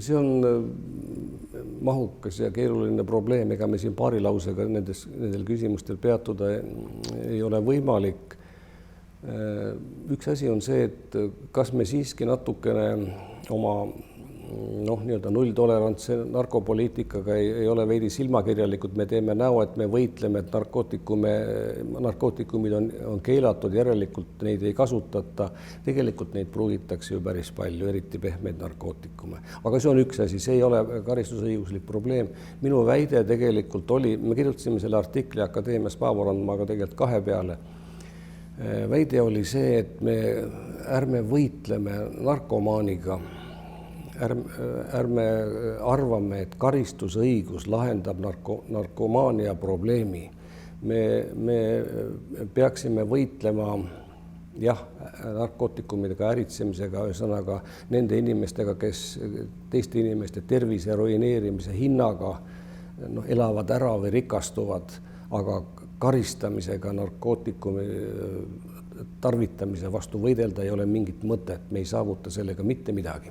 see on mahukas ja keeruline probleem, ega me siin paari lausega nendel küsimustel peatuda ei ole võimalik. Üks asi on see, et kas me siiski natukene oma nii-öelda nulltolerantse narkopoliitikaga ei ole veidi silmakirjalikud, me teeme näo, et me võitleme, et narkootikumid on keelatud, järelikult neid ei kasutata. Tegelikult neid pruugitakse ju päris palju, eriti pehmeid narkootikume. Aga see on üks asi, see ei ole karistusõiguslik probleem. Minu väide tegelikult oli, me kirjutasime selle artikli Akadeemias Paavo-Randmaaga tegelikult 2 peale. Väide oli see, et me ärme võitleme narkomaaniga, ärme arvame, et karistusõigus lahendab narkomaania probleemi. Me peaksime võitlema narkootikumidega äritsemisega, ühesõnaga nende inimestega, kes teiste inimeste tervise ruineerimise hinnaga elavad ära või rikastuvad, aga karistamisega narkootikumi tarvitamise vastu võidelda ei ole mingit mõtet, me ei saavuta sellega mitte midagi.